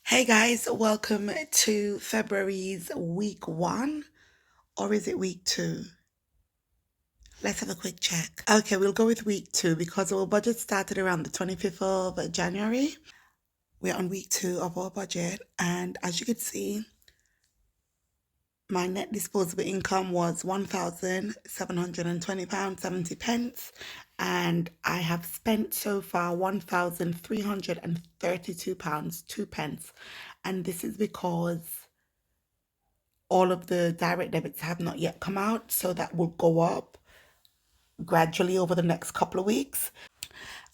Hey guys, welcome to February's week one, or is it week two? Let's have a quick check. Okay, we'll go with week two because our budget started around the 25th of January. We're on week two of our budget, and as you can see, my net disposable income was £1,720.70, and I have spent so far £1,332 two pence, and this is because all of the direct debits have not yet come out, so that will go up gradually over the next couple of weeks.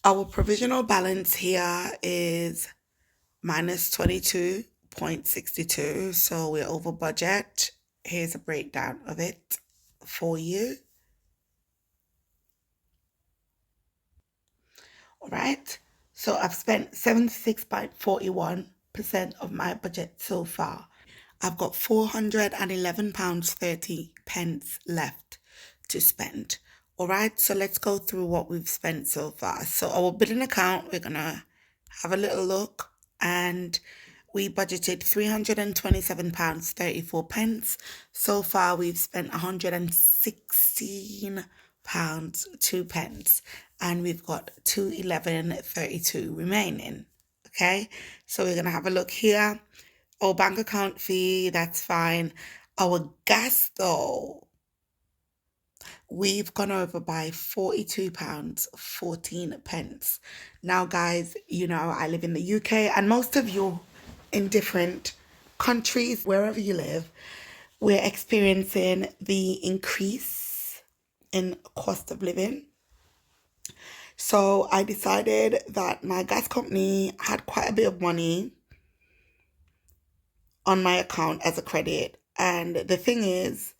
Our provisional balance here is minus 22.62, so we're over budget. Here's a breakdown of it for you. All right, so I've spent 76.41% of my budget so far. I've got £411.30 left to spend. All right, so let's go through what we've spent so far. So our billing account, we're gonna have a little look, and we budgeted £327.34. So far we've spent £116 two pence, and we've got £211.32 remaining. Okay, so we're gonna have a look here. Oh, bank account fee, that's fine. Our gas though, we've gone over by £42.14. Now, guys, you know I live in the UK, and most of you in different countries, wherever you live, we're experiencing the increase in cost of living. So I decided that my gas company had quite a bit of money on my account as a credit. And the thing is,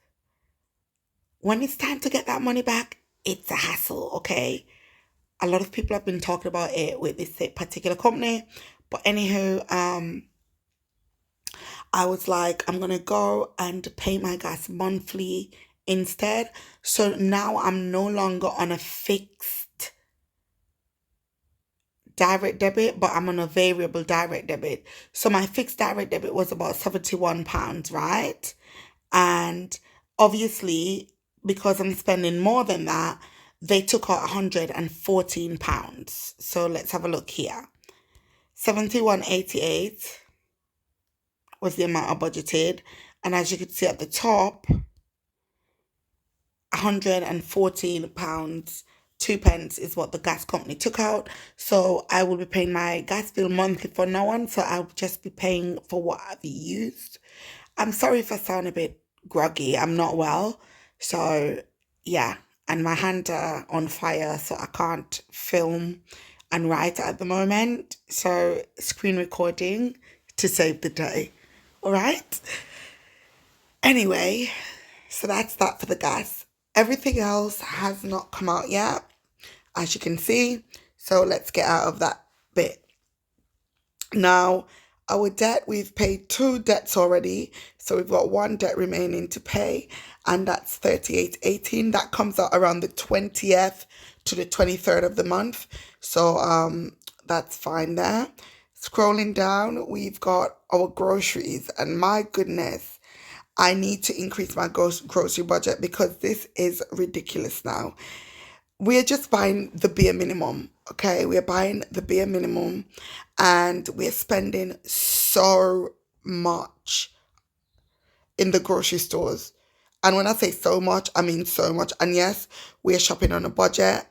when it's time to get that money back, it's a hassle, okay? A lot of people have been talking about it with this particular company. But anywho, I was like, I'm gonna go and pay my gas monthly instead. So now I'm no longer on a fixed direct debit, but I'm on a variable direct debit. So my fixed direct debit was about £71, right? And obviously, because I'm spending more than that, they took out £114. So let's have a look here. 71.88 was the amount I budgeted. And as you can see at the top, £114 two pence is what the gas company took out. So I will be paying my gas bill monthly from now on. So I'll just be paying for what I've used. I'm sorry if I sound a bit groggy. I'm not well. So yeah. And my hands are on fire, so I can't film and write at the moment. So screen recording to save the day. All right. Anyway, so that's that for the gas. Everything else has not come out yet, as you can see. So let's get out of that bit. Now, our debt, we've paid two debts already. So we've got one debt remaining to pay, and that's 38.18. That comes out around the 20th to the 23rd of the month. So that's fine there. Scrolling down, we've got our groceries, and my goodness, I need to increase my grocery budget because this is ridiculous now. We're just buying the bare minimum, okay? We're buying the bare minimum, and we're spending so much in the grocery stores. And when I say so much, I mean so much. And yes, we're shopping on a budget.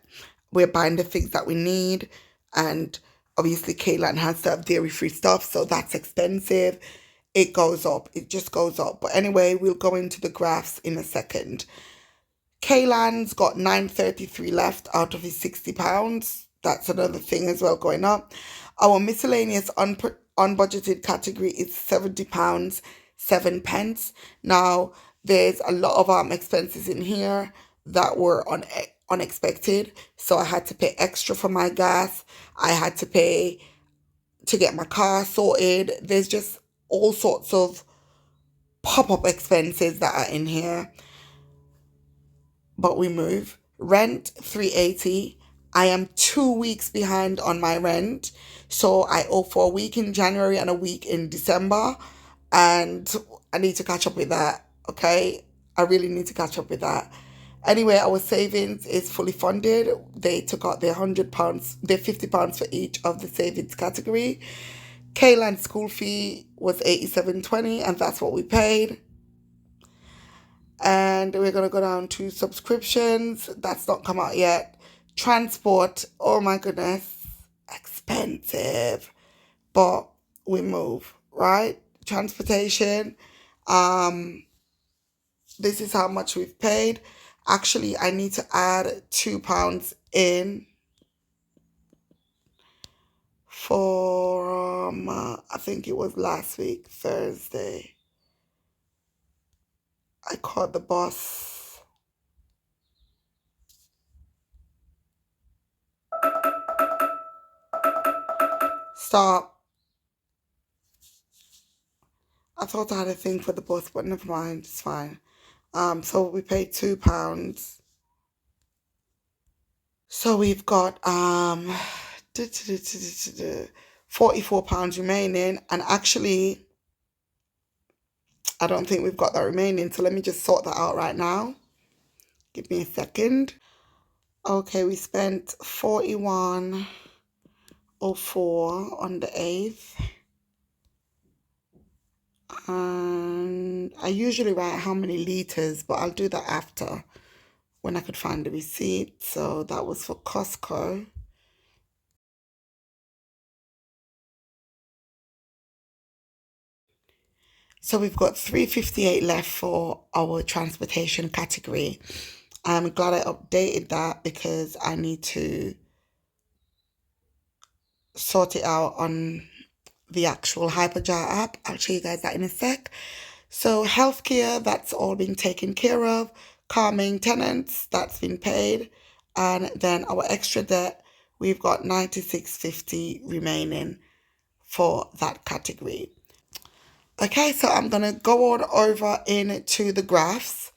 We're buying the things that we need. And obviously, Kaylan has to have dairy-free stuff, so that's expensive. It goes up. It just goes up. But anyway, we'll go into the graphs in a second. Kaylan's got 9.33 left out of his £60. That's another thing as well going up. Our miscellaneous unbudgeted category is £70, 7 pence. Now, there's a lot of expenses in here that were unexpected. So I had to pay extra for my gas. I had to pay to get my car sorted. There's just all sorts of pop-up expenses that are in here. But we move. Rent, 380. I am 2 weeks behind on my rent. So I owe for a week in January and a week in December. And I need to catch up with that. Okay. I really need to catch up with that. Anyway, our savings is fully funded. They took out their £100, their £50 for each of the savings category. Kaylan's school fee was 87.20, and that's what we paid. And we're gonna go down to subscriptions. That's not come out yet. Transport, oh my goodness, expensive. But we move, right? Transportation. This is how much we've paid. Actually, I need to add £2 in for I think it was last week, Thursday. I called the boss. Stop. I thought I had a thing for the boss, but never mind, it's fine. So we paid £2. So we've got £44 remaining, and actually I don't think we've got that remaining, so let me just sort that out right now. Give me a second. Okay, we spent 41.04 on the 8th. And I usually write how many liters, but I'll do that after when I could find the receipt. So that was for Costco. So we've got 358 left for our transportation category. I'm glad I updated that because I need to sort it out on the actual HyperJar app. I'll show you guys that in a sec. So healthcare, that's all been taken care of. Car maintenance, that's been paid. And then our extra debt, we've got 96.50 remaining for that category. Okay, so I'm going to go on over into the graphs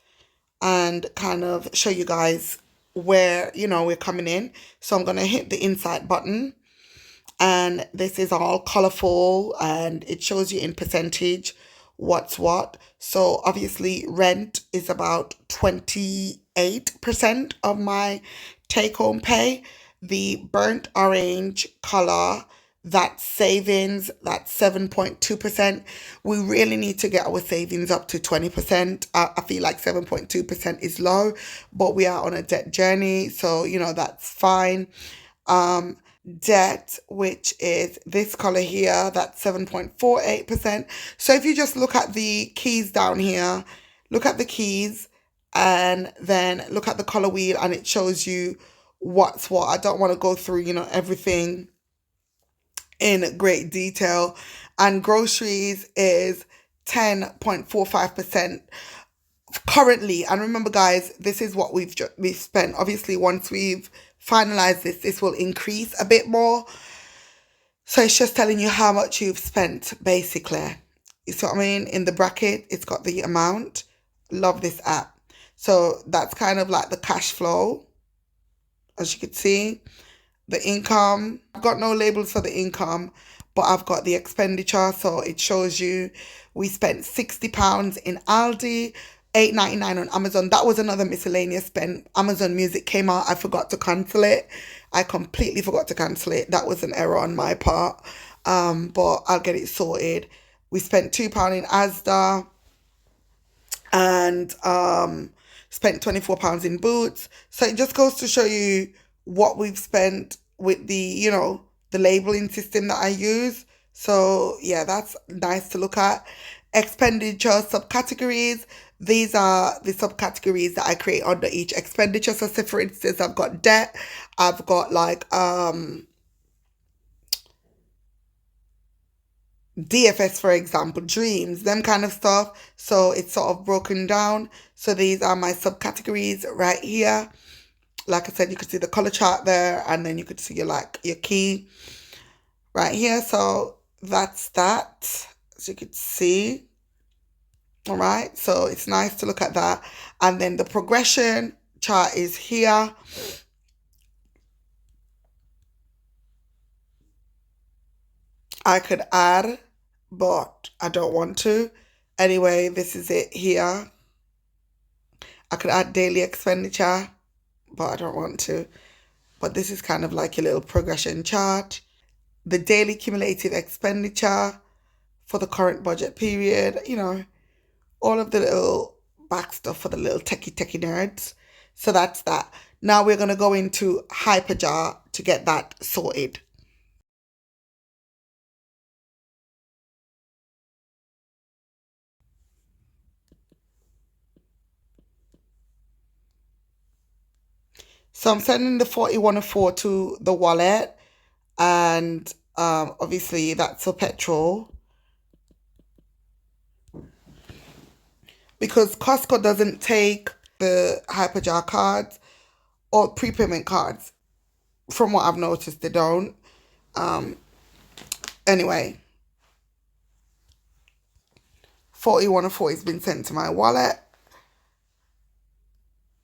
and kind of show you guys where, we're coming in. So I'm going to hit the insight button, and this is all colorful and it shows you in percentage what's what. So obviously rent is about 28% of my take home pay. The burnt orange color, that savings, that's 7.2%. We really need to get our savings up to 20%. I feel like 7.2% is low, but we are on a debt journey, so that's fine. Debt, which is this color here, that's 7.48%. So if you just look at the keys down here, look at the keys, and then look at the color wheel, and it shows you what's what. I don't want to go through, everything in great detail. And groceries is 10.45% currently. And remember, guys, this is what we've spent. Obviously, once we've finalized this will increase a bit more. So it's just telling you how much you've spent, basically. You see what I mean? In the bracket, it's got the amount. Love this app. So that's kind of like the cash flow, as you can see. The income, I've got no labels for the income, but I've got the expenditure. So it shows you we spent £60 in Aldi, $8.99 on Amazon. That was another miscellaneous spend. Amazon Music came out. I forgot to cancel it. I completely forgot to cancel it. That was an error on my part. But I'll get it sorted. We spent £2 in Asda, and spent £24 in Boots. So it just goes to show you what we've spent with the, the labeling system that I use. So yeah, that's nice to look at. Expenditure subcategories. These are the subcategories that I create under each expenditure. So say for instance, I've got debt, I've got like DFS, for example, dreams, them kind of stuff. So it's sort of broken down. So these are my subcategories right here. Like I said, you could see the color chart there, and then you could see your key right here. So that's that, as you could see. All right, so it's nice to look at that. And then the progression chart is here. I could add, but I don't want to. Anyway, this is it here. I could add daily expenditure, but I don't want to. But this is kind of like a little progression chart. The daily cumulative expenditure for the current budget period, all of the little back stuff for the little techie nerds. So that's that. Now we're going to go into HyperJar to get that sorted. So I'm sending the 4104 to the wallet, and obviously that's for petrol, because Costco doesn't take the HyperJar cards or prepayment cards. From what I've noticed, they don't. Anyway, 4104 has been sent to my wallet.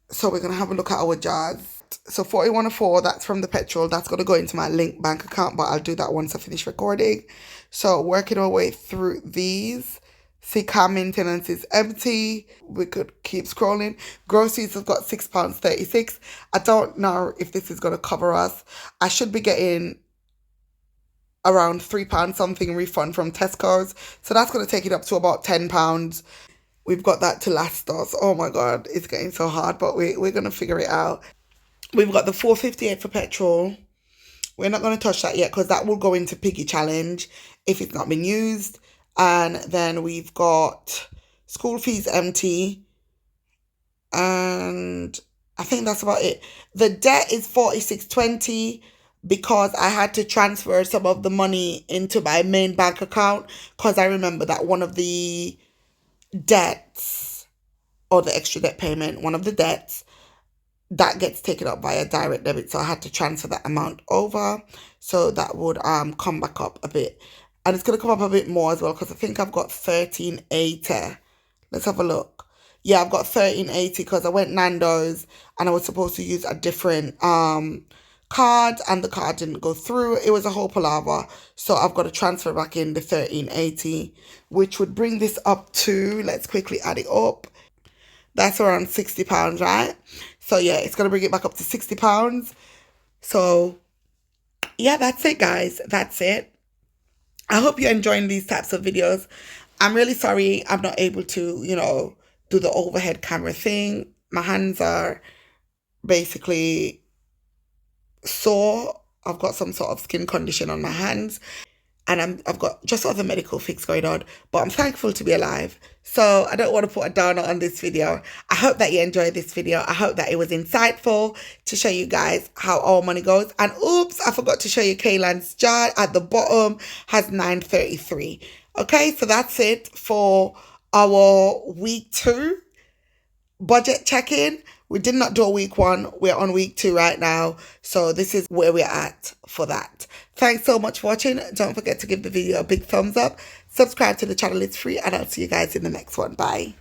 So we're going to have a look at our jars. So 4104, that's from the petrol. That's going to go into my link bank account, but I'll do that once I finish recording. So working our way through these. See, car maintenance is empty. We could keep scrolling. Groceries have got £6.36. I don't know if this is going to cover us. I should be getting around £3 something refund from Tesco's. So that's going to take it up to about £10. We've got that to last us. Oh my God, it's getting so hard, but we're going to figure it out. We've got the 4.58 for petrol. We're not going to touch that yet because that will go into Piggy Challenge if it's not been used. And then we've got school fees empty. And I think that's about it. The debt is 46.20 because I had to transfer some of the money into my main bank account because I remember that one of the debts, or the extra debt payment, one of the debts, that gets taken up by a direct debit. So I had to transfer that amount over. So that would come back up a bit. And it's going to come up a bit more as well because I think I've got 1380. Let's have a look. Yeah, I've got 1380 because I went Nando's and I was supposed to use a different card and the card didn't go through. It was a whole palaver. So I've got to transfer back in the 1380, which would bring this up to, let's quickly add it up. That's around £60, right? So yeah, it's going to bring it back up to £60. So yeah, that's it, guys. That's it. I hope you're enjoying these types of videos. I'm really sorry I'm not able to, do the overhead camera thing. My hands are basically sore. I've got some sort of skin condition on my hands. And I've got just other medical things going on, but I'm thankful to be alive. So I don't want to put a downer on this video. I hope that you enjoyed this video. I hope that it was insightful to show you guys how our money goes. And oops, I forgot to show you Kaylan's jar at the bottom has 933. Okay, so that's it for our week 2 budget check-in. We did not do a week 1. We're on week 2 right now. So this is where we're at for that. Thanks so much for watching. Don't forget to give the video a big thumbs up. Subscribe to the channel. It's free. And I'll see you guys in the next one. Bye.